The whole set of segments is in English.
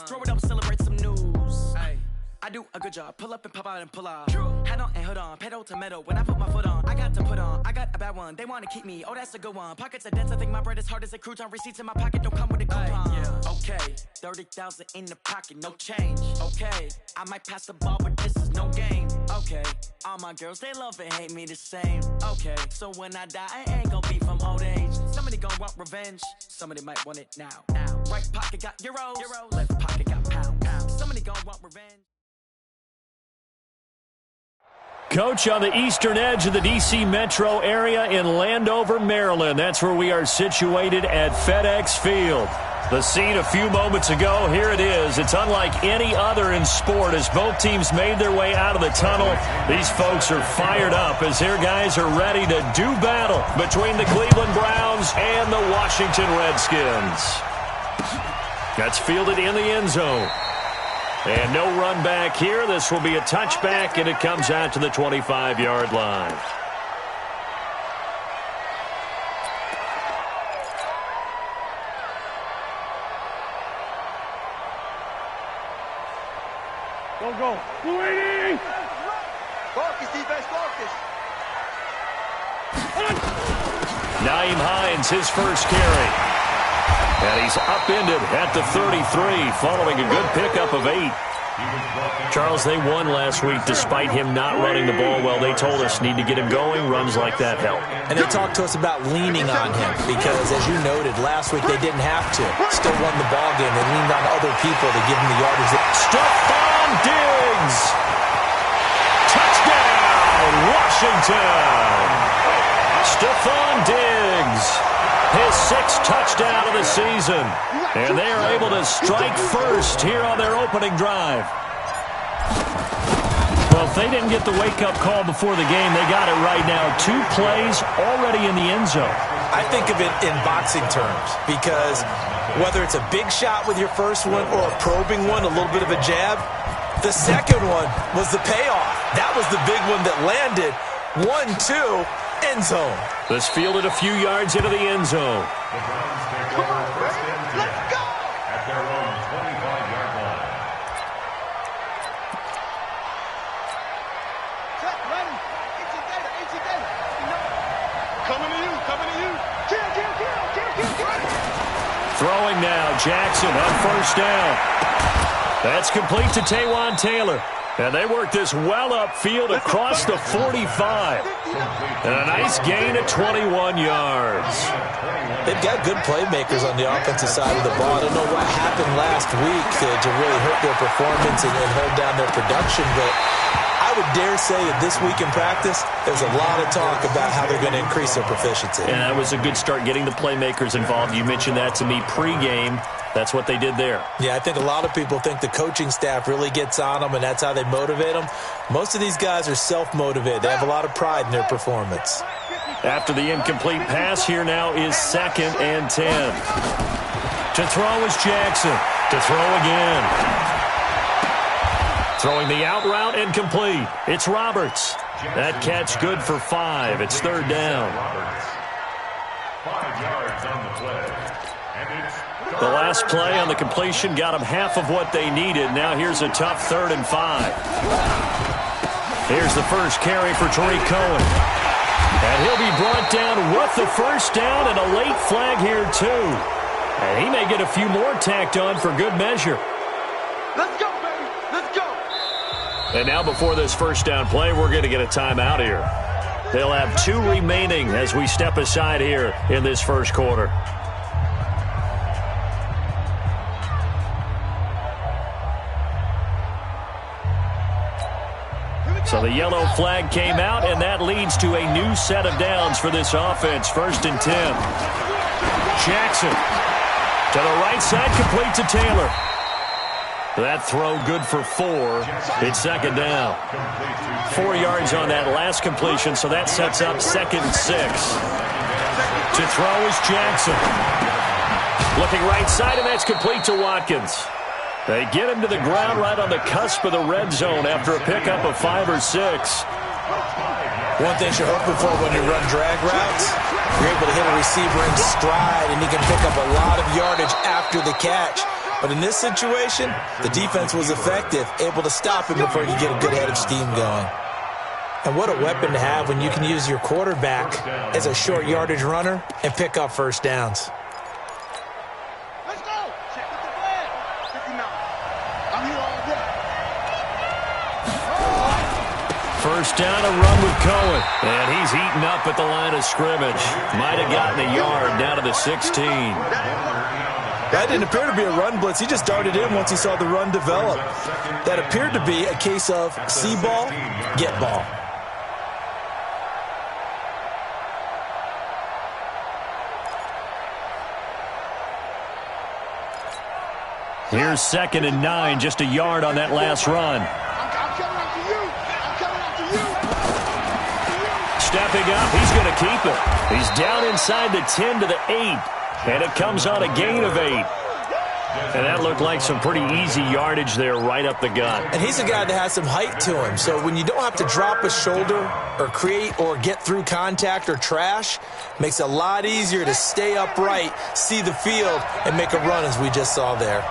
Throw it up, celebrate some news. Ay. I do a good job. Pull up and pop out and pull off. Head on and hood on. Pedal to metal. When I put my foot on, I got to put on. I got a bad one. They want to keep me. Oh, that's a good one. Pockets are dense. I think my bread is hard as a crouton. Receipts in my pocket don't come with a coupon. Yeah. Okay. 30,000 in the pocket. No change. Okay. I might pass the ball, but this is no game. Okay. All my girls, they love and hate me the same. Okay. So when I die, I ain't gonna be from old age. Somebody gonna want revenge. Somebody might want it now. Right pocket got euros. Left pocket got pounds. Somebody gonna want revenge. Coach, on the eastern edge of the D.C. metro area in Landover, Maryland. That's where we are situated at FedEx Field. The scene a few moments ago, here it is. It's unlike any other in sport as both teams made their way out of the tunnel. These folks are fired up as their guys are ready to do battle between the Cleveland Browns and the Washington Redskins. That's fielded in the end zone. And no run back here. This will be a touchback, and it comes out to the 25-yard line. Go. Waiting! Focus, defense, focus. Nyheim Hines, his first carry. And he's upended at the 33 following a good pickup of 8. Charles, they won last week despite him not running the ball well. They told us need to get him going. Runs like that help. And they talked to us about leaning on him because, as you noted, last week they didn't have to. Still won the ball game. They leaned on other people to give him the yardage. Stephon Diggs! Touchdown, Washington! Stephon Diggs! His 6th touchdown of the season. And they are able to strike first here on their opening drive. Well, if they didn't get the wake-up call before the game, they got it right now. 2 plays already in the end zone. I think of it in boxing terms because whether it's a big shot with your first one or a probing one, a little bit of a jab, the second one was the payoff. That was the big one that landed. 1-2. End zone. This fielded a few yards into the end zone. Come on, let's go! At their own 25-yard line. Check, ready. It's a day. Coming to you. Kill. Throwing now, Jackson on first down. That's complete to Taywan Taylor. And they work this well upfield across the 45. And a nice gain of 21 yards. They've got good playmakers on the offensive side of the ball. I don't know what happened last week to really hurt their performance and hold down their production, but I would dare say that this week in practice, there's a lot of talk about how they're going to increase their proficiency. And that was a good start getting the playmakers involved. You mentioned that to me pregame. That's what they did there. Yeah, I think a lot of people think the coaching staff really gets on them, and that's how they motivate them. Most of these guys are self-motivated. They have a lot of pride in their performance. After the incomplete pass, here now is 2nd and 10. To throw is Jackson. To throw again. Throwing the out route incomplete. It's Roberts. That catch good for 5. It's 3rd down. 5 yards on the play. The last play on the completion got them half of what they needed. Now here's a tough 3rd and 5. Here's the first carry for Tariq Cohen. And he'll be brought down with the first down and a late flag here too. And he may get a few more tacked on for good measure. Let's go, baby. Let's go. And now before this first down play, we're going to get a timeout here. They'll have 2 remaining as we step aside here in this first quarter. So the yellow flag came out, and that leads to a new set of downs for this offense. 1st and 10. Jackson to the right side, complete to Taylor. That throw good for 4. It's 2nd down. 4 yards on that last completion, so that sets up 2nd and 6. To throw is Jackson. Looking right side, and that's complete to Watkins. They get him to the ground right on the cusp of the red zone after a pickup of 5 or 6. One thing you're hoping for when you run drag routes, you're able to hit a receiver in stride, and he can pick up a lot of yardage after the catch. But in this situation, the defense was effective, able to stop him before he could get a good head of steam going. And what a weapon to have when you can use your quarterback as a short yardage runner and pick up first downs. Let's go. Check with the flag. 59. I'm here all day. First down, a run with Cohen. And he's eaten up at the line of scrimmage. Might have gotten a yard down to the 16. That didn't appear to be a run blitz. He just darted in once he saw the run develop. That appeared to be a case of see ball, get ball. Here's 2nd and 9, just a yard on that last run. I'm coming after you. I'm coming after you. Stepping up, he's going to keep it. He's down inside the 10 to the 8, and it comes on a gain of 8. And that looked like some pretty easy yardage there right up the gut. And he's a guy that has some height to him, so when you don't have to drop a shoulder or create or get through contact or trash, makes it a lot easier to stay upright, see the field, and make a run as we just saw there.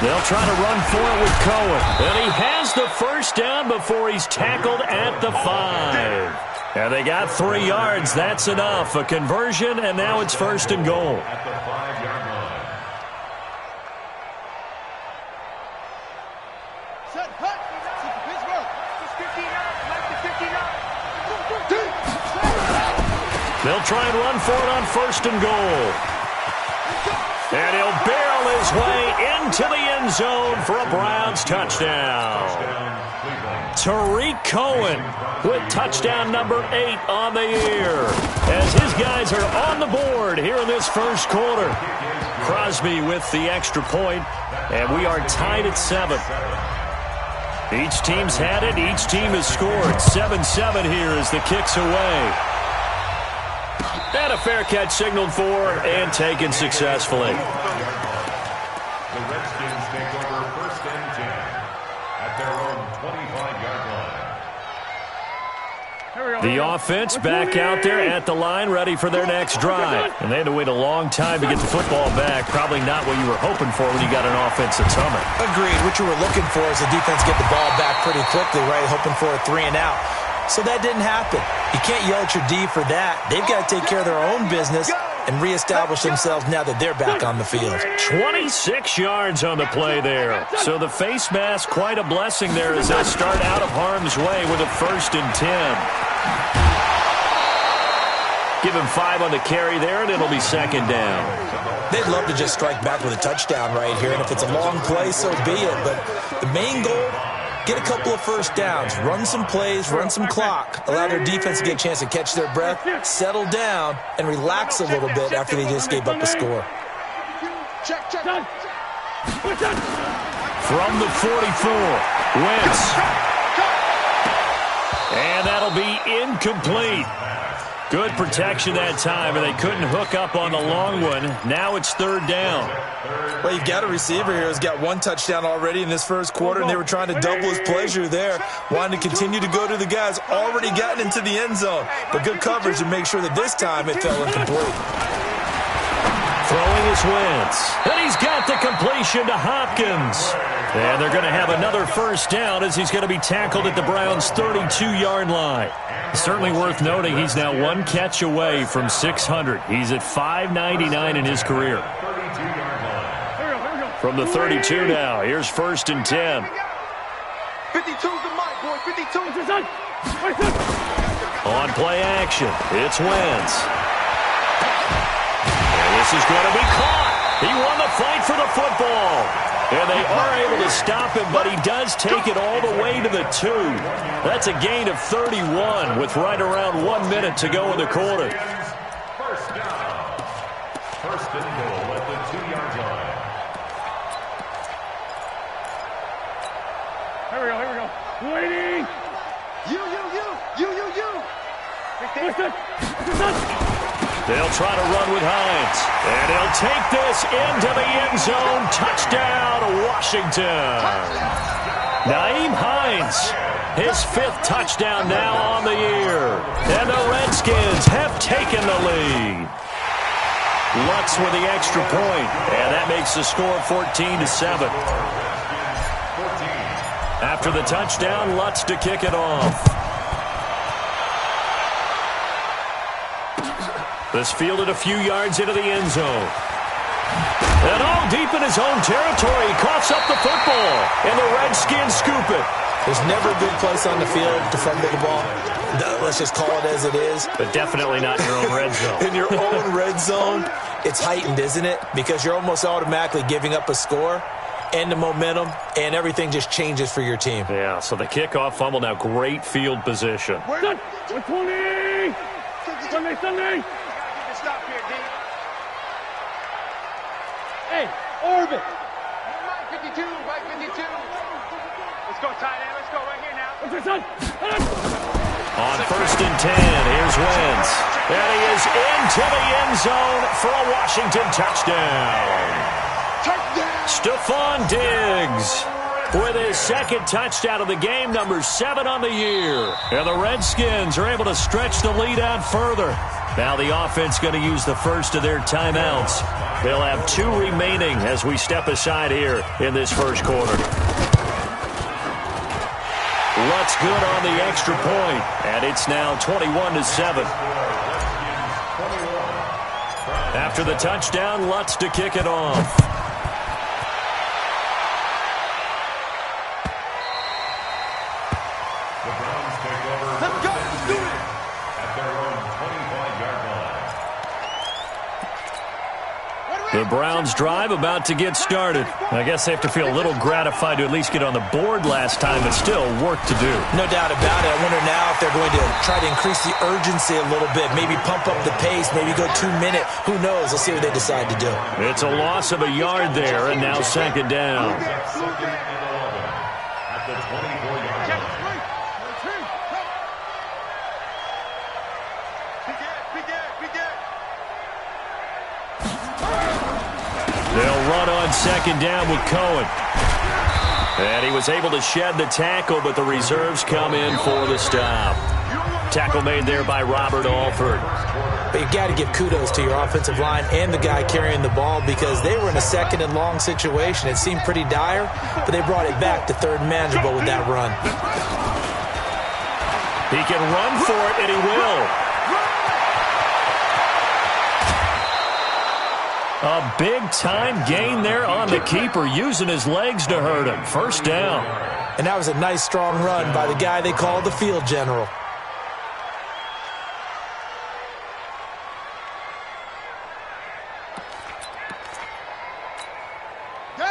They'll try to run for it with Cohen. And he has the first down before he's tackled at the 5. And they got 3 yards. That's enough. A conversion, and now it's 1st and goal. At the 5-yard line. Set, hut. Pittsburgh. It's 59. They'll try and run for it on 1st and goal. And he'll barrel his way into the end zone for a Browns touchdown. Tariq Cohen with touchdown number 8 on the year. As his guys are on the board here in this first quarter. Crosby with the extra point, and we are tied at 7. Each team's had it. Each team has scored. 7-7 here as the kick's away. And a fair catch signaled for and taken successfully. The Redskins take over 1st and 10 at their own 25-yard line. The offense back out there at the line, ready for their next drive. And they had to wait a long time to get the football back. Probably not what you were hoping for when you got an offense that's humming. Agreed. What you were looking for is the defense get the ball back pretty quickly, right? Hoping for a 3 and out. So that didn't happen. You can't yell at your D for that. They've got to take care of their own business and reestablish themselves now that they're back on the field. 26 yards on the play there. So the face mask, quite a blessing there as they'll start out of harm's way with a 1st and 10. Give him 5 on the carry there, and it'll be 2nd down. They'd love to just strike back with a touchdown right here, and if it's a long play, so be it. But the main goal, get a couple of first downs, run some plays, run some clock, allow their defense to get a chance to catch their breath, settle down, and relax a little bit after they just gave up a score. Check. From the 44, Wentz. And that'll be incomplete. Good protection that time, and they couldn't hook up on the long one. Now it's 3rd down. Well, you've got a receiver here who's got 1 touchdown already in this first quarter, and they were trying to double his pleasure there, wanting to continue to go to the guys already gotten into the end zone. But good coverage to make sure that this time it fell incomplete. Throwing is Wentz. And he's got the completion to Hopkins. And they're going to have another first down as he's going to be tackled at the Browns' 32-yard line. Certainly worth noting he's now 1 catch away from 600. He's at 599 in his career. From the 32 now, here's 1st and 10. 52's the mic, boy. 52. On play action, it's Wentz. And this is going to be caught. He won the fight for the football. And they are able to stop him, but he does take it all the way to the 2. That's a gain of 31 with right around 1 minute to go in the quarter. First down. 1st and goal at the 2-yard line. Here we go. Waiting. You. They'll try to run with Hines. And he'll take this into the end zone. Touchdown, Washington. Nyheim Hines, his 5th touchdown now on the year. And the Redskins have taken the lead. Lutz with the extra point, and that makes the score 14-7. After the touchdown, Lutz to kick it off. This fielded a few yards into the end zone. And all deep in his own territory, he coughs up the football, and the Redskins scoop it. There's never a good place on the field to fumble the ball. Let's just call it as it is. But definitely not in your own red zone. In your own red zone, it's heightened, isn't it? Because you're almost automatically giving up a score and the momentum, and everything just changes for your team. Yeah, so the kickoff fumble, now great field position. Sunday! Sunday! Stop here, D. Hey, Orbit! Mike 52, Mike 52. Let's go, tight end. Let's go right here now. What's your son? On 1st and 10, here's Wentz. And he is into the end zone for a Washington touchdown. Stephon Diggs with his second touchdown of the game, number 7 on the year. And the Redskins are able to stretch the lead out further. Now the offense going to use the first of their timeouts. They'll have 2 remaining as we step aside here in this first quarter. Lutz good on the extra point, and it's now 21-7. After the touchdown, Lutz to kick it off. The Browns take over. Let's go. Do it. At their own 25-yard line. The Browns drive about to get started. I guess they have to feel a little gratified to at least get on the board last time, but still work to do. No doubt about it. I wonder now if they're going to try to increase the urgency a little bit, maybe pump up the pace, maybe go 2-minute. Who knows? Let's see what they decide to do. It's a loss of a yard there, and now second down. Second and 11 at the 24-yard line. They'll run on second down with Cohen. And he was able to shed the tackle, but the reserves come in for the stop. Tackle made there by Robert Alford. But you've got to give kudos to your offensive line and the guy carrying the ball because they were in a second and long situation. It seemed pretty dire, but they brought it back to third and manageable with that run. He can run for it, and he will. A big-time gain there on the keeper, using his legs to hurt him. First down. And that was a nice, strong run by the guy they call the field general.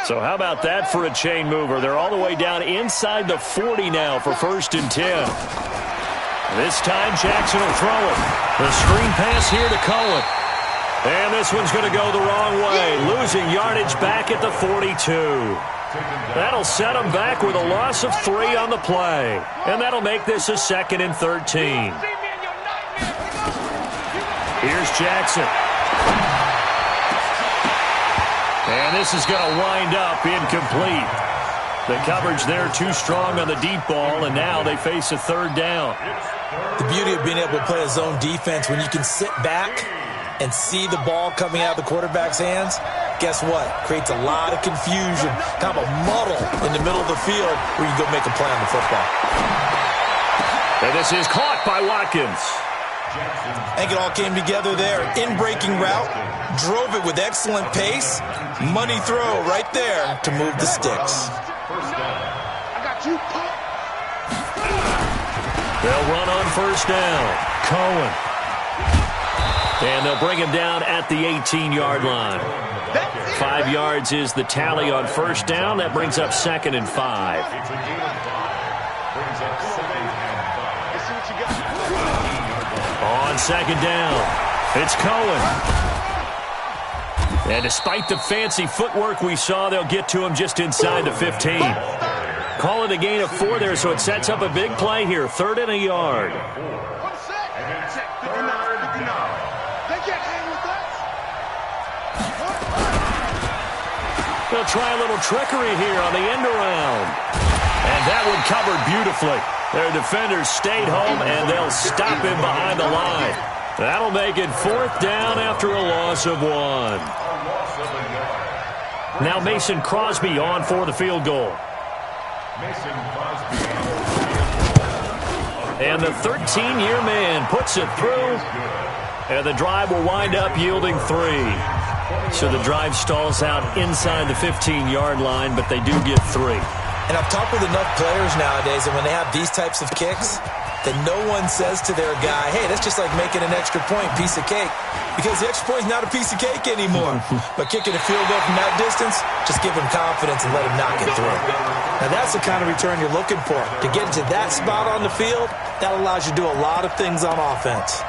So how about that for a chain mover? They're all the way down inside the 40 now for 1st and 10. This time Jackson will throw it. The screen pass here to Cohen. And this one's going to go the wrong way, losing yardage back at the 42. That'll set him back with a loss of 3 on the play. And that'll make this a 2nd and 13. Here's Jackson. And this is going to wind up incomplete. The coverage there too strong on the deep ball, and now they face a 3rd down. The beauty of being able to play a zone defense when you can sit back and see the ball coming out of the quarterback's hands, guess what? Creates a lot of confusion, kind of a muddle in the middle of the field where you go make a play on the football. And this is caught by Watkins. I think it all came together there. In-breaking route, drove it with excellent pace. Money throw right there to move the sticks. I got you. They'll run on 1st down. Cohen. And they'll bring him down at the 18-yard line. 5 yards is the tally on 1st down. That brings up 2nd and 5. On 2nd down, it's Cohen. And despite the fancy footwork we saw, they'll get to him just inside the 15. Call it a gain of 4 there, so it sets up a big play here. 3rd and a yard. They'll try a little trickery here on the end around. And that one covered beautifully. Their defenders stayed home, and they'll stop him behind the line. That'll make it 4th down after a loss of 1. Now Mason Crosby on for the field goal. Mason Crosby. And the 13-year man puts it through. And the drive will wind up yielding 3. So the drive stalls out inside the 15-yard line, but they do get 3. And I've talked with enough players nowadays, and when they have these types of kicks, that no one says to their guy, hey, that's just like making an extra point, piece of cake. Because the extra point is not a piece of cake anymore. But kicking a field goal from that distance, just give him confidence and let him knock it through. Now that's the kind of return you're looking for. To get to that spot on the field, that allows you to do a lot of things on offense.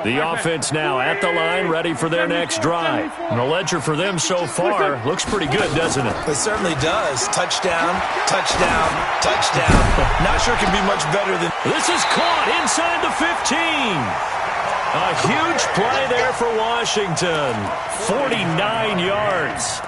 The offense now at the line, ready for their next drive. And the ledger for them so far looks pretty good, doesn't it? It certainly does. Touchdown, touchdown, touchdown. Not sure it can be much better than... This is caught inside the 15. A huge play there for Washington. 49 yards.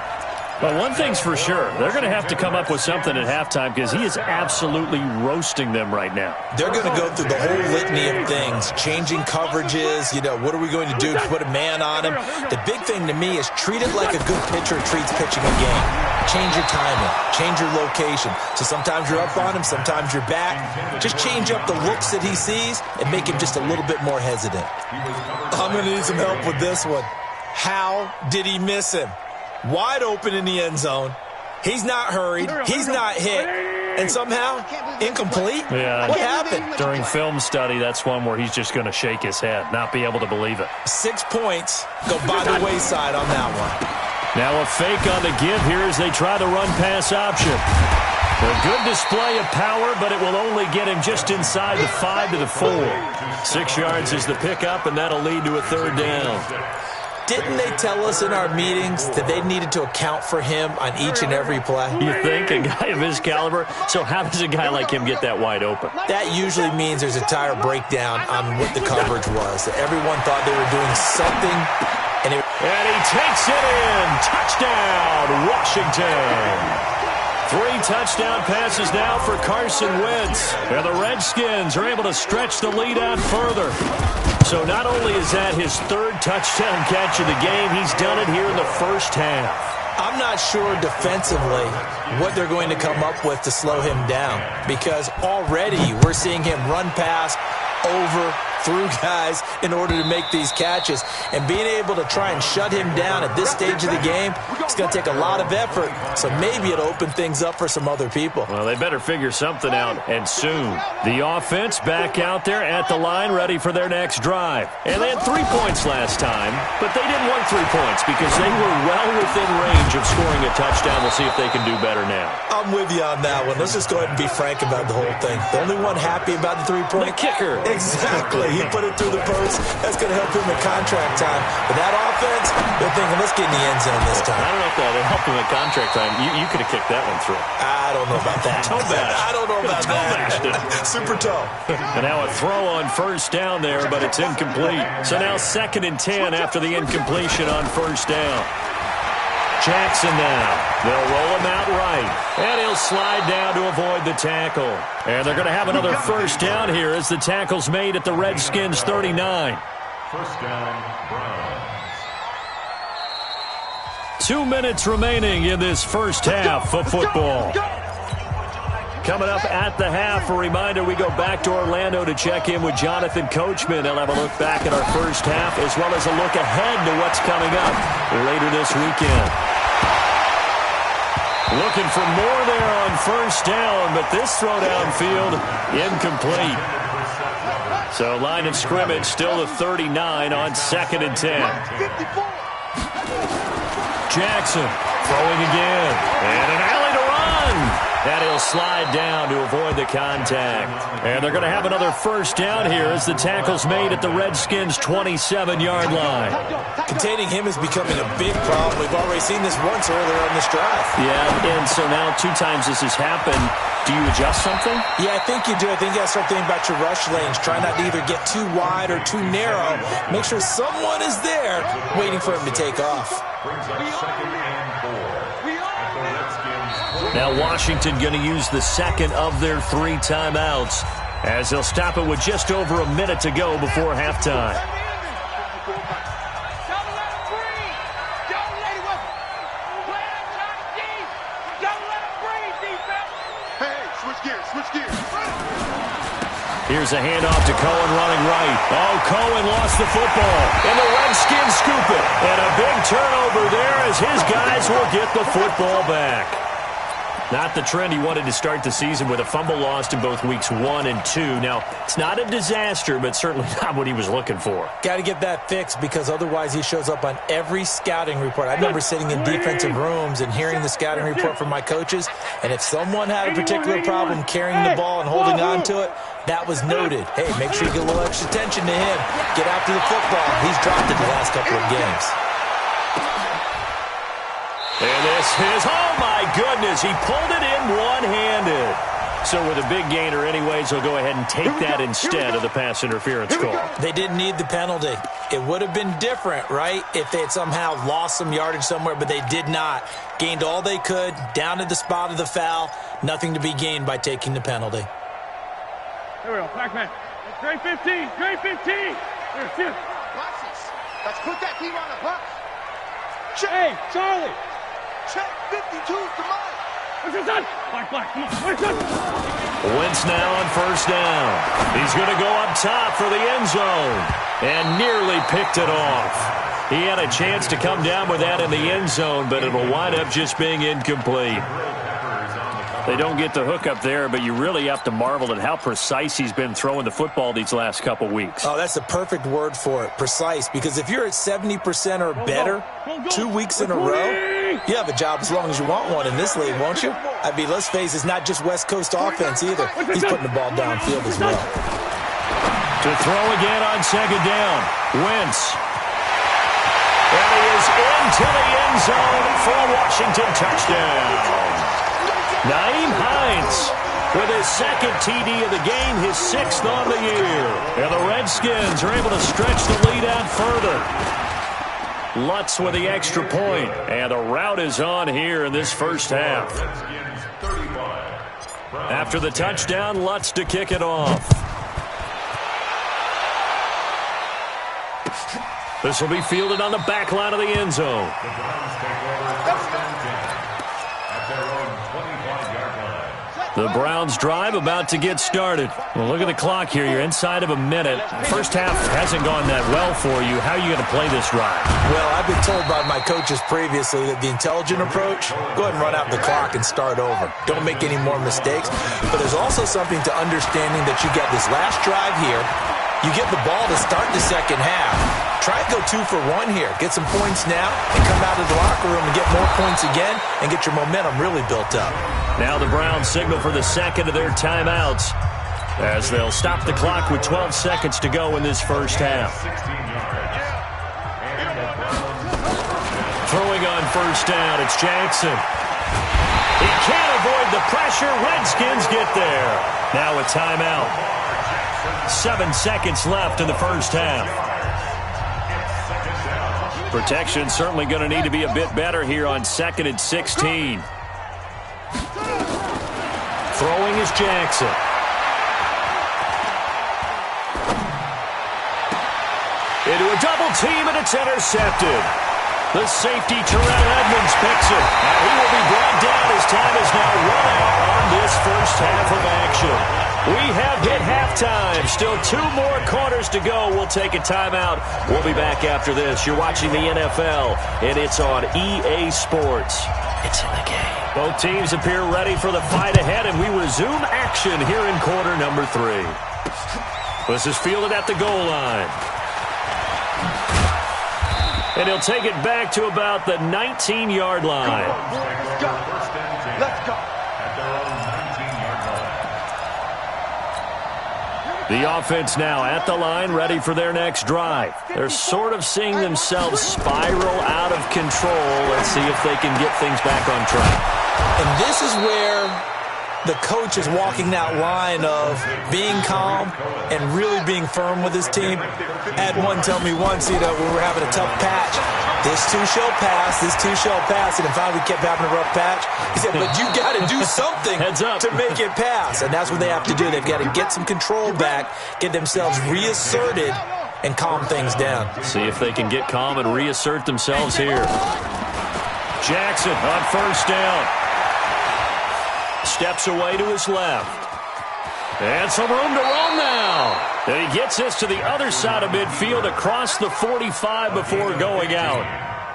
But one thing's for sure, they're going to have to come up with something at halftime because he is absolutely roasting them right now. They're going to go through the whole litany of things, changing coverages, what are we going to do to put a man on him? The big thing to me is treat it like a good pitcher treats pitching a game. Change your timing, change your location. So sometimes you're up on him, sometimes you're back. Just change up the looks that he sees and make him just a little bit more hesitant. I'm going to need some help with this one. How did he miss him? Wide open in the end zone. He's not hurried. He's not hit. And somehow, incomplete? Yeah. What happened? During film study, that's one where he's just going to shake his head, not be able to believe it. 6 points go by the wayside on that one. Now a fake on the give here as they try the run-pass option. A good display of power, but it will only get him just inside the 5 to the 4. 6 yards is the pickup, and that'll lead to a 3rd down. Didn't they tell us in our meetings that they needed to account for him on each and every play? You think? A guy of his caliber? So how does a guy like him get that wide open? That usually means there's a tire breakdown on what the coverage was. That everyone thought they were doing something. And he takes it in. Touchdown, Washington. 3 touchdown passes now for Carson Wentz. And the Redskins are able to stretch the lead out further. So not only is that his 3rd touchdown catch of the game, he's done it here in the first half. I'm not sure defensively what they're going to come up with to slow him down, because already we're seeing him run past, over, through guys in order to make these catches. And being able to try and shut him down at this stage of the game, it's going to take a lot of effort. So maybe it'll open things up for some other people. Well, they better figure something out, and soon. The offense back out there at the line, ready for their next drive. And they had 3 points last time, but they didn't want 3 points because they were well within range of scoring a touchdown. We'll see if they can do better now. I'm with you on that one. Let's just go ahead and be frank about the whole thing. The only one happy about the 3-point? The kicker. Exactly. He put it through the post. That's going to help him at contract time. But that offense, they're thinking, let's get in the end zone this time. I don't know if that helped him at contract time. You could have kicked that one through. I don't know about that. Toe bash. I don't know about that. Super toe. And now a throw on first down there, but it's incomplete. So now 2nd and 10 after the incompletion on first down. Jackson now. They'll roll him out right. And he'll slide down to avoid the tackle. And they're going to have another first down here as the tackle's made at the Redskins 39. First down, Browns. 2 minutes remaining in this first half of football. Coming up at the half, a reminder, we go back to Orlando to check in with Jonathan Coachman. He'll have a look back at our first half as well as a look ahead to what's coming up later this weekend. Looking for more there on first down, but this throw downfield incomplete. So line of scrimmage still to 39 on 2nd and 10. Jackson throwing again. And an alley to run. And he'll slide down to avoid the contact. And they're going to have another first down here as the tackle's made at the Redskins' 27-yard line. Containing him is becoming a big problem. We've already seen this once earlier on this drive. Yeah, and so now 2 times this has happened. Do you adjust something? Yeah, I think you do. I think you got to start thinking about your rush lanes. Try not to either get too wide or too narrow. Make sure someone is there waiting for him to take off. Brings up 2nd and 4. Now Washington going to use the second of their 3 timeouts as they'll stop it with just over a minute to go before halftime. Here's a handoff to Cohen running right. Oh, Cohen lost the football, and the Redskins scoop it. And a big turnover there as his guys will get the football back. Not the trend he wanted to start the season with a fumble lost in both weeks 1 and 2. Now, it's not a disaster, but certainly not what he was looking for. Got to get that fixed because otherwise he shows up on every scouting report. I remember sitting in defensive rooms and hearing the scouting report from my coaches, and if someone had a particular problem carrying the ball and holding on to it, that was noted. Hey, make sure you get a little extra attention to him. Get after the football. He's dropped it the last couple of games. And this is, oh my goodness, he pulled it in one-handed. So with a big gainer anyways, he'll go ahead and take that instead of the pass interference call. They didn't need the penalty. It would have been different, right, if they had somehow lost some yardage somewhere, but they did not. Gained all they could, down to the spot of the foul. Nothing to be gained by taking the penalty. Here we go, back man. Grade 15, grade 15. Here, sit. Let's put that team on the bus. Hey, Charlie. Check 52's to mine. What's your son? Black, come on. Where's your son? Wentz now on first down. He's going to go up top for the end zone. And nearly picked it off. He had a chance to come down with that in the end zone, but it'll wind up just being incomplete. They don't get the hook up there, but you really have to marvel at how precise he's been throwing the football these last couple weeks. Oh, that's the perfect word for it, precise. Because if you're at 70% or better 2 weeks in a row, you have a job as long as you want one in this league, won't you? I mean, let's face it, it's not just West Coast offense either. He's putting the ball downfield as well. To throw again on second down, Wentz. And he is into the end zone for a Washington touchdown. Naeem Hines with his second TD of the game, his 6th on the year. And the Redskins are able to stretch the lead out further. Lutz with the extra point. And the rout is on here in this first half. After the touchdown, Lutz to kick it off. This will be fielded on the back line of the end zone. The Browns drive about to get started. Well, look at the clock here. You're inside of a minute. First half hasn't gone that well for you. How are you going to play this drive? Well, I've been told by my coaches previously that the intelligent approach, go ahead and run out the clock and start over. Don't make any more mistakes. But there's also something to understanding that you get this last drive here. You get the ball to start the second half. Try to go 2 for 1 here. Get some points now and come out of the locker room and get more points again and get your momentum really built up. Now the Browns signal for the second of their timeouts as they'll stop the clock with 12 seconds to go in this first half. Throwing on first down, it's Jackson. He can't avoid the pressure. Redskins get there. Now a timeout. 7 seconds left in the first half. Protection certainly going to need to be a bit better here on 2nd and 16. Throwing is Jackson. Into a double team, and it's intercepted. The safety, Terrell Edmonds, picks it. And he will be brought down as time is now run out on this first half of action. We have hit halftime. Still 2 more quarters to go. We'll take a timeout. We'll be back after this. You're watching the NFL, and it's on EA Sports. It's in the game. Both teams appear ready for the fight ahead, and we resume action here in quarter number 3. This is fielded at the goal line. And he'll take it back to about the 19-yard line. Let's go. Let's go. The offense now at the line, ready for their next drive. They're sort of seeing themselves spiral out of control. Let's see if they can get things back on track. And this is where the coach is walking that line of being calm and really being firm with his team. I had one tell me once, when we were having a tough patch, this too shall pass, this too shall pass, and finally we kept having a rough patch. He said, but you got to do something to make it pass, and that's what they have to do. They've got to get some control back, get themselves reasserted, and calm things down. See if they can get calm and reassert themselves here. Jackson on first down. Steps away to his left. And some room to roam now. And he gets this to the other side of midfield across the 45 before going out.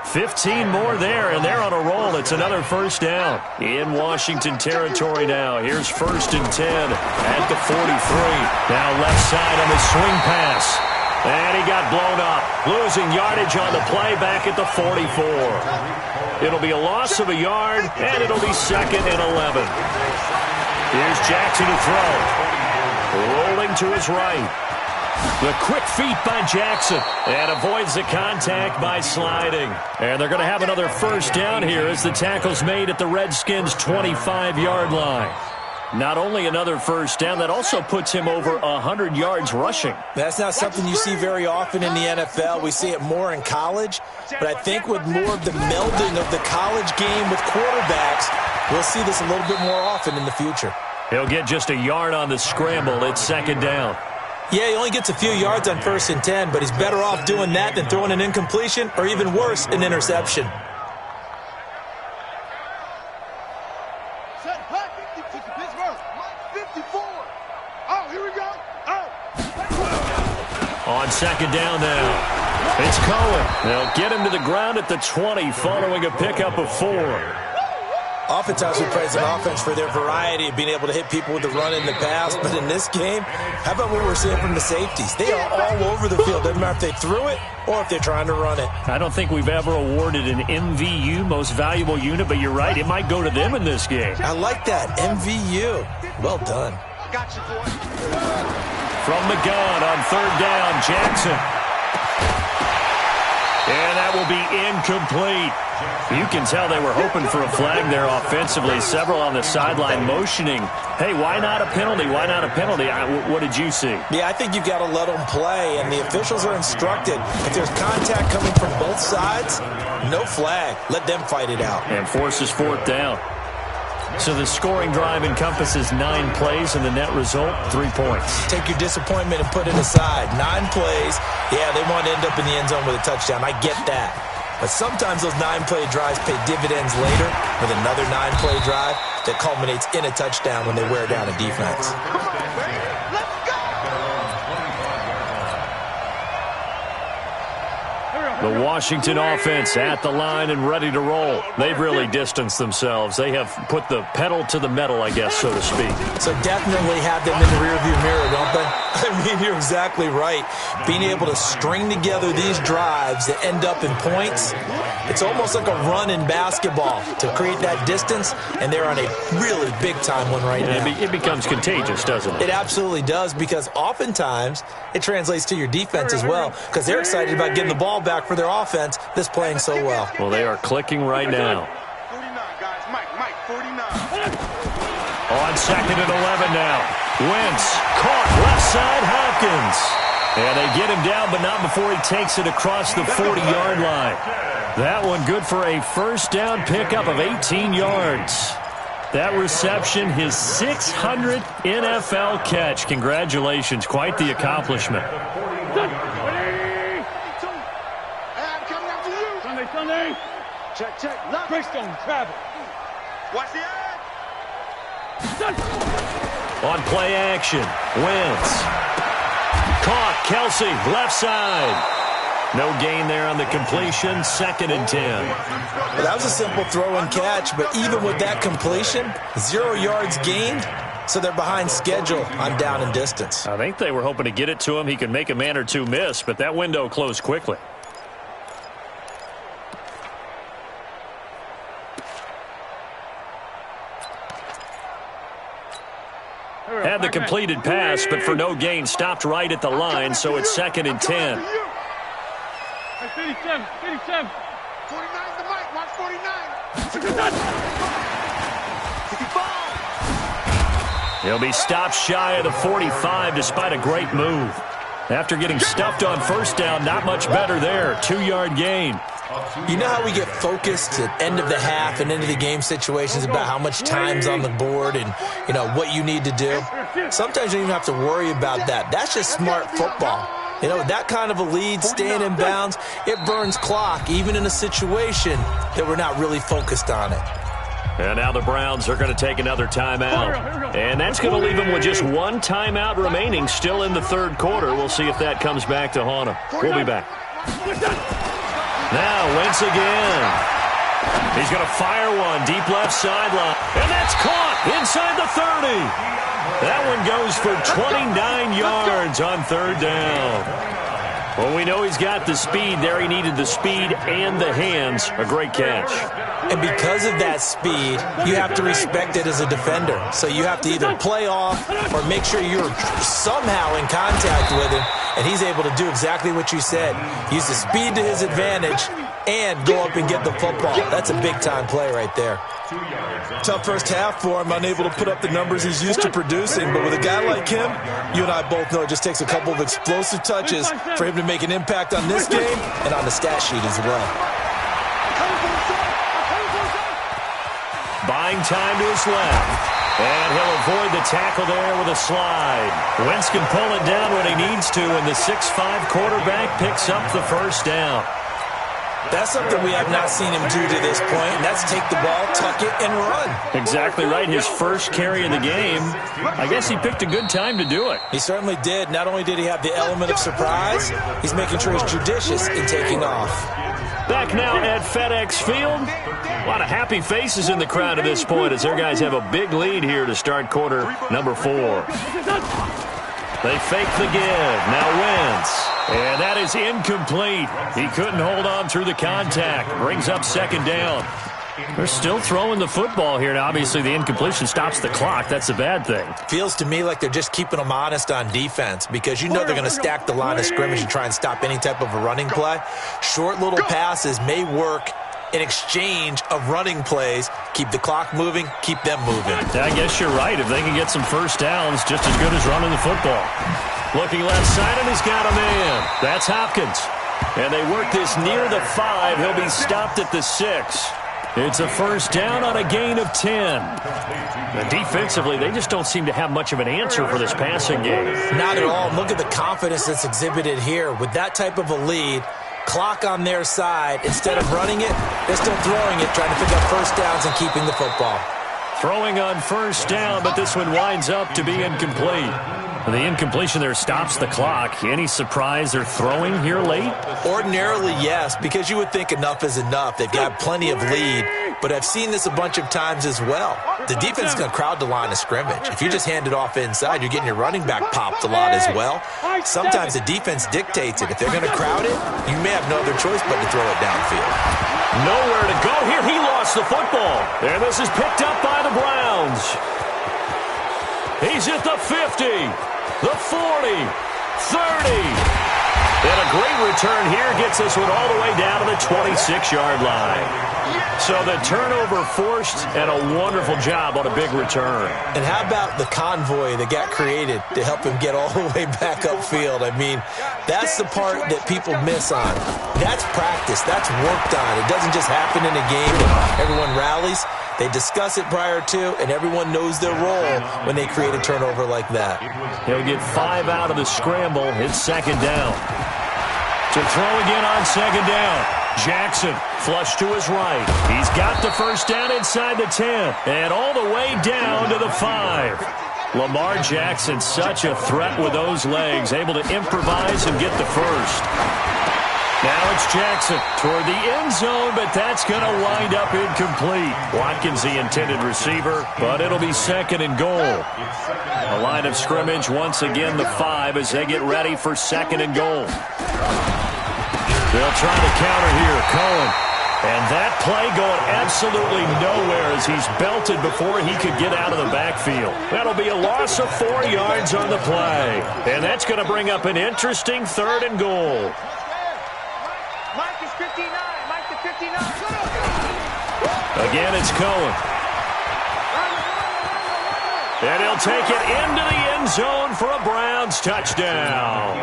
15 more there, and they're on a roll. It's another first down in Washington territory now. Here's 1st and 10 at the 43. Now left side on the swing pass. And he got blown up, losing yardage on the play back at the 44. It'll be a loss of a yard, and it'll be 2nd and 11. Here's Jackson to throw. Rolling to his right. The quick feet by Jackson, and avoids the contact by sliding. And they're going to have another first down here as the tackle's made at the Redskins' 25-yard line. Not only another first down, that also puts him over 100 yards rushing. That's not something you see very often in the NFL. We see it more in college. But I think with more of the melding of the college game with quarterbacks, we'll see this a little bit more often in the future. He'll get just a yard on the scramble. It's 2nd down. Yeah, he only gets a few yards on 1st and 10, but he's better off doing that than throwing an incompletion or even worse, an interception. On 2nd down now, it's Cohen. They'll get him to the ground at the 20 following a pickup of 4. Oftentimes we praise an offense for their variety of being able to hit people with the run in the pass, but in this game, how about what we're seeing from the safeties? They are all over the field. Doesn't matter if they threw it or if they're trying to run it. I don't think we've ever awarded an MVU, most valuable unit, but you're right, it might go to them in this game. I like that, MVU. Well done. Got you, boy. From the gun on 3rd down, Jackson. And that will be incomplete. You can tell they were hoping for a flag there offensively. Several on the sideline motioning, hey, why not a penalty? Why not a penalty? What did you see? Yeah, I think you've got to let them play, and the officials are instructed. If there's contact coming from both sides, no flag. Let them fight it out. And forces 4th down. So the scoring drive encompasses 9 plays, and the net result, 3 points. Take your disappointment and put it aside. 9 plays, yeah, they want to end up in the end zone with a touchdown. I get that. But sometimes those 9-play drives pay dividends later with another 9-play drive that culminates in a touchdown when they wear down a defense. The Washington offense at the line and ready to roll. They've really distanced themselves. They have put the pedal to the metal, I guess, so to speak. So definitely have them in the rearview mirror, don't they? I mean, you're exactly right. Being able to string together these drives that end up in points, it's almost like a run in basketball to create that distance, and they're on a really big-time one right now. It becomes contagious, doesn't it? It absolutely does, because oftentimes it translates to your defense as well, because they're excited about getting the ball back for their offense that's playing so well. Well, they are clicking right now. 49, guys. Mike, 49. On 2nd and 11 now. Wentz caught left side Hopkins. And they get him down, but not before he takes it across the 40-yard line. That one good for a first down pickup of 18 yards. That reception, his 600th NFL catch. Congratulations. Quite the accomplishment. Sunday. Check. Greystone, travel. Watch the eye. On play action, Wentz. Caught, Kelsey, left side. No gain there on the completion, 2nd and 10. Well, that was a simple throw and catch, but even with that completion, 0 yards gained, so they're behind schedule on down and distance. I think they were hoping to get it to him. He could make a man or two miss, but that window closed quickly. Had the completed pass, but for no gain, stopped right at the line, so it's 2nd and 10. 57. 49 the mic. Watch 49. 55. He'll be stopped shy of the 45 despite a great move. After getting stuffed on first down, not much better there. 2-yard gain. You know how we get focused at end of the half and into the game situations about how much time's on the board and, you know, what you need to do? Sometimes you don't even have to worry about that. That's just smart football. You know, that kind of a lead, staying in bounds, it burns clock, even in a situation that we're not really focused on it. And now the Browns are going to take another timeout. And that's going to leave them with just one timeout remaining still in the third quarter. We'll see if that comes back to haunt them. We'll be back. Now, Wentz again. He's going to fire one deep left sideline. And that's caught inside the 30. That one goes for 29 yards on third down. Well, we know he's got the speed there. He needed the speed and the hands. A great catch. And because of that speed, you have to respect it as a defender. So you have to either play off or make sure you're somehow in contact with him. And he's able to do exactly what you said. Use the speed to his advantage and go up and get the football. That's a big-time play right there. Tough first half for him, unable to put up the numbers he's used to producing. But with a guy like him, you and I both know it just takes a couple of explosive touches for him to make an impact on this game and on the stat sheet as well. Buying time to his left. And he'll avoid the tackle there with a slide. Wentz can pull it down when he needs to, and the 6'5" quarterback picks up the first down. That's something we have not seen him do to this point, and that's take the ball, tuck it, and run. Exactly right. His first carry of the game. I guess he picked a good time to do it. He certainly did. Not only did he have the element of surprise, he's making sure he's judicious in taking off. Back now at FedEx Field. A lot of happy faces in the crowd at this point as their guys have a big lead here to start quarter number 4. They fake the give. Now Wentz. And that is incomplete. He couldn't hold on through the contact. Brings up second down. They're still throwing the football here. Now, obviously, the incompletion stops the clock. That's a bad thing. Feels to me like they're just keeping them honest on defense because you know they're going to stack the line of scrimmage and try and stop any type of a running play. Short little passes may work in exchange of running plays. Keep the clock moving, keep them moving. I guess you're right. If they can get some first downs, just as good as running the football. Looking left side, and he's got a man. That's Hopkins. And they work this near the 5. He'll be stopped at the 6. It's a first down on a gain of 10. And defensively, they just don't seem to have much of an answer for this passing game. Not at all. Look at the confidence that's exhibited here. With that type of a lead, clock on their side, instead of running it, they're still throwing it, trying to pick up first downs and keeping the football. Throwing on first down, but this one winds up to be incomplete. The incompletion there stops the clock. Any surprise they're throwing here late? Ordinarily, yes, because you would think enough is enough. They've got plenty of lead, but I've seen this a bunch of times as well. The defense is going to crowd the line of scrimmage. If you just hand it off inside, you're getting your running back popped a lot as well. Sometimes the defense dictates it. If they're going to crowd it, you may have no other choice but to throw it downfield. Nowhere to go here. He lost the football. And this is picked up by the Browns. He's at the 50. The 40, 30, and a great return here gets this one all the way down to the 26-yard line. So the turnover forced and a wonderful job on a big return. And how about the convoy that got created to help him get all the way back upfield? I mean, that's the part that people miss on. That's practice. That's worked on. It doesn't just happen in a game and everyone rallies. They discuss it prior to, and everyone knows their role when they create a turnover like that. He'll get 5 out of the scramble. It's second down. To throw again on second down. Jackson, flush to his right. He's got the first down inside the 10, and all the way down to the 5. Lamar Jackson, such a threat with those legs, able to improvise and get the first. Now it's Jackson toward the end zone, but that's going to wind up incomplete. Watkins, the intended receiver, but it'll be second and goal. The line of scrimmage, once again, the 5 as they get ready for second and goal. They'll try to counter here, Cohen. And that play going absolutely nowhere as he's belted before he could get out of the backfield. That'll be a loss of 4 yards on the play. And that's going to bring up an interesting third and goal. Mike is 59. Mike to 59. Again, it's Cohen. And he'll take it into the end zone for a Browns touchdown.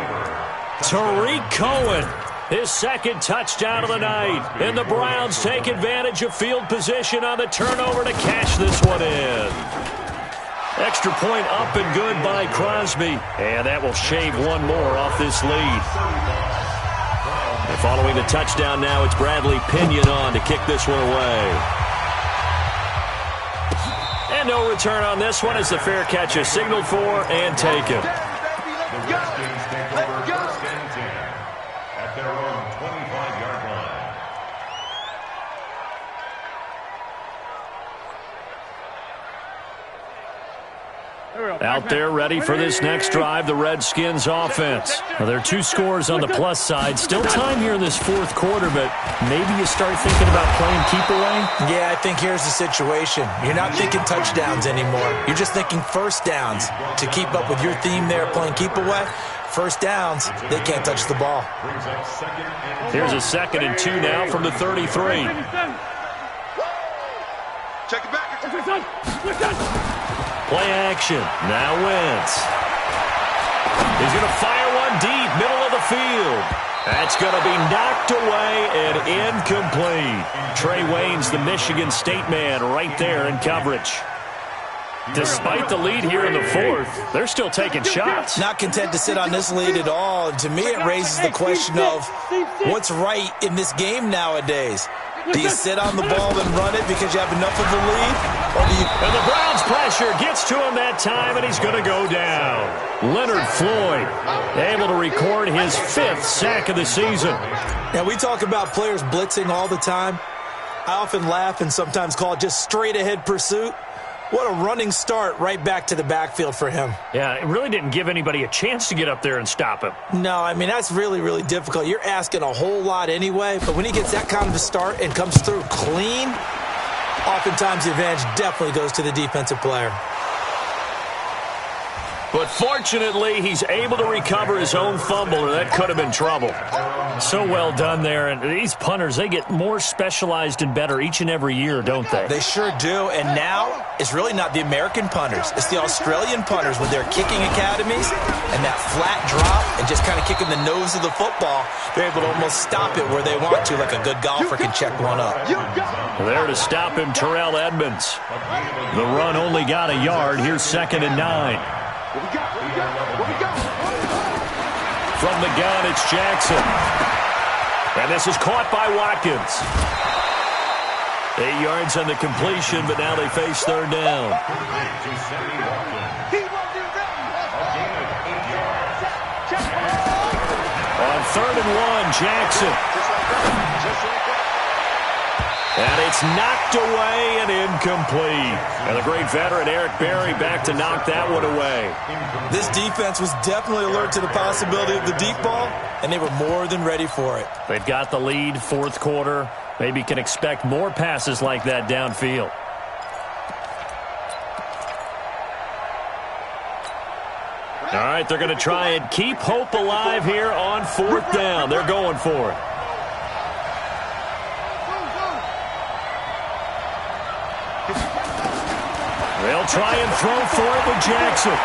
Tariq Cohen, his second touchdown of the night. And the Browns take advantage of field position on the turnover to cash this one in. Extra point up and good by Crosby. And that will shave one more off this lead. And following the touchdown now, it's Bradley Pinion on to kick this one away. And no return on this one as the fair catch is signaled for and taken. The Redskins take over first and 10 at their own 25-yard line. Out there ready for this next drive, the Redskins offense. Well, there are 2 scores on the plus side. Still time here in this fourth quarter, but maybe you start thinking about playing keep away? Yeah, I think here's the situation. You're not thinking touchdowns anymore. You're just thinking first downs. To keep up with your theme there, playing keep away, first downs, they can't touch the ball. Here's a 2nd and 2 now from the 33. Check it back. Play action. Now Wentz. He's going to fire one deep, middle of the field. That's going to be knocked away and incomplete. Trey Waynes, the Michigan State man, right there in coverage. Despite the lead here in the fourth, they're still taking shots. Not content to sit on this lead at all. And to me, it raises the question of what's right in this game nowadays. Do you sit on the ball and run it because you have enough of a lead? Or do you... And the Browns pressure gets to him that time, and he's going to go down. Leonard Floyd able to record his 5th sack of the season. Now, we talk about players blitzing all the time. I often laugh and sometimes call it just straight-ahead pursuit. What a running start right back to the backfield for him. Yeah, it really didn't give anybody a chance to get up there and stop him. No, I mean, that's really, really difficult. You're asking a whole lot anyway, but when he gets that kind of a start and comes through clean, oftentimes the advantage definitely goes to the defensive player. But fortunately, he's able to recover his own fumble, or that could have been trouble. So well done there. And these punters, they get more specialized and better each and every year, don't they? They sure do. And now, it's really not the American punters. It's the Australian punters with their kicking academies and that flat drop and just kind of kicking the nose of the football. They're able to almost stop it where they want to, like a good golfer can check one up. There to stop him, Terrell Edmonds. The run only got a yard. Here's 2nd and 9. From the gun, it's Jackson. And this is caught by Watkins. 8 yards on the completion, but now they face 3rd down. On 3rd and 1, Jackson. And it's knocked away and incomplete. And the great veteran Eric Berry back to knock that one away. This defense was definitely alert to the possibility of the deep ball, and they were more than ready for it. They've got the lead, 4th quarter. Maybe can expect more passes like that downfield. All right, they're going to try and keep hope alive here on 4th down. They're going for it. They'll try and throw for it with Jackson.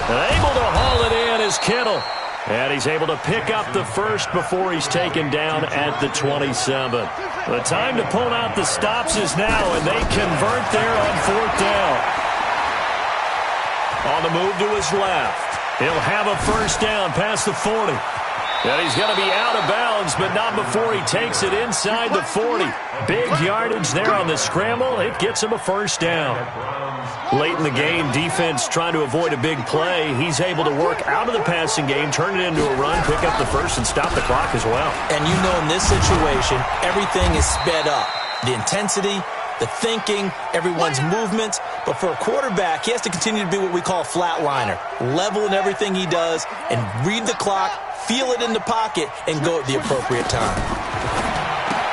Able to haul it in is Kittle. And he's able to pick up the first before he's taken down at the 27. The time to pull out the stops is now, and they convert there on 4th down. On the move to his left. He'll have a first down past the 40. And he's going to be out of bounds, but not before he takes it inside the 40. Big yardage there on the scramble. It gets him a first down. Late in the game, defense trying to avoid a big play. He's able to work out of the passing game, turn it into a run, pick up the first, and stop the clock as well. And you know in this situation, everything is sped up. The intensity, the thinking, everyone's movement. But for a quarterback, he has to continue to be what we call a flatliner. Level in everything he does and read the clock, feel it in the pocket, and go at the appropriate time.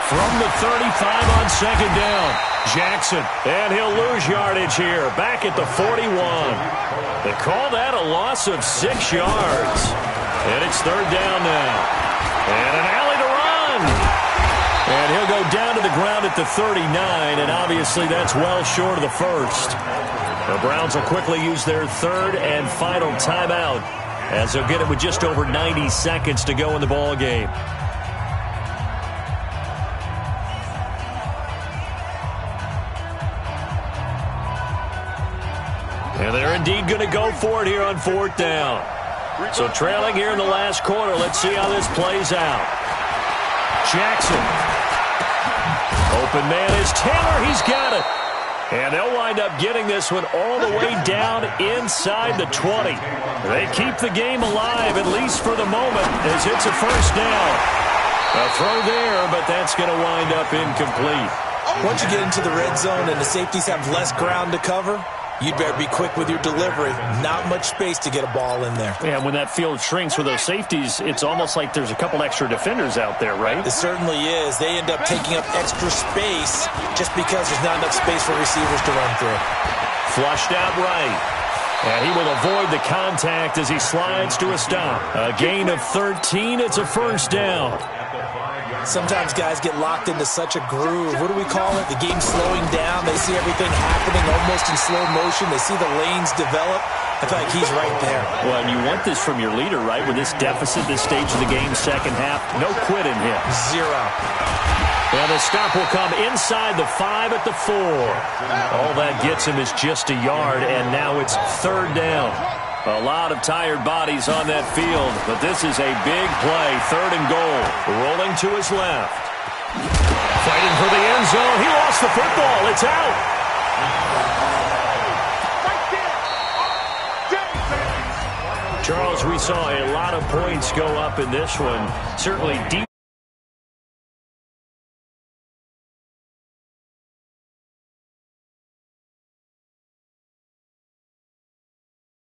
From the 35 on 2nd down, Jackson. And he'll lose yardage here, back at the 41. They call that a loss of 6 yards. And it's 3rd down now. And an alley to run. And he'll go down to the ground at the 39, and obviously that's well short of the first. The Browns will quickly use their third and final timeout as they'll get it with just over 90 seconds to go in the ball game. And they're indeed going to go for it here on fourth down. So trailing here in the last quarter. Let's see how this plays out. Jackson. Open man is Taylor. He's got it. And they'll wind up getting this one all the way down inside the 20. They keep the game alive, at least for the moment, as it's a first down. A throw there, but that's going to wind up incomplete. Once you get into the red zone and the safeties have less ground to cover, you'd better be quick with your delivery. Not much space to get a ball in there. Yeah, when that field shrinks with those safeties, it's almost like there's a couple extra defenders out there, right? It certainly is. They end up taking up extra space just because there's not enough space for receivers to run through. Flushed out right. And he will avoid the contact as he slides to a stop. A gain of 13. It's a first down. Sometimes guys get locked into such a groove. What do we call it? The game's slowing down. They see everything happening almost in slow motion. They see the lanes develop. I feel like he's right there. Well, and you want this from your leader, right? With this deficit, this stage of the game, second half, no quit in him. Zero. And the stop will come inside the 5 at the 4. All that gets him is just a yard, and now it's third down. A lot of tired bodies on that field, but this is a big play, third and goal. Rolling to his left. Fighting for the end zone. He lost the football. It's out. Charles, we saw a lot of points go up in this one. Certainly deep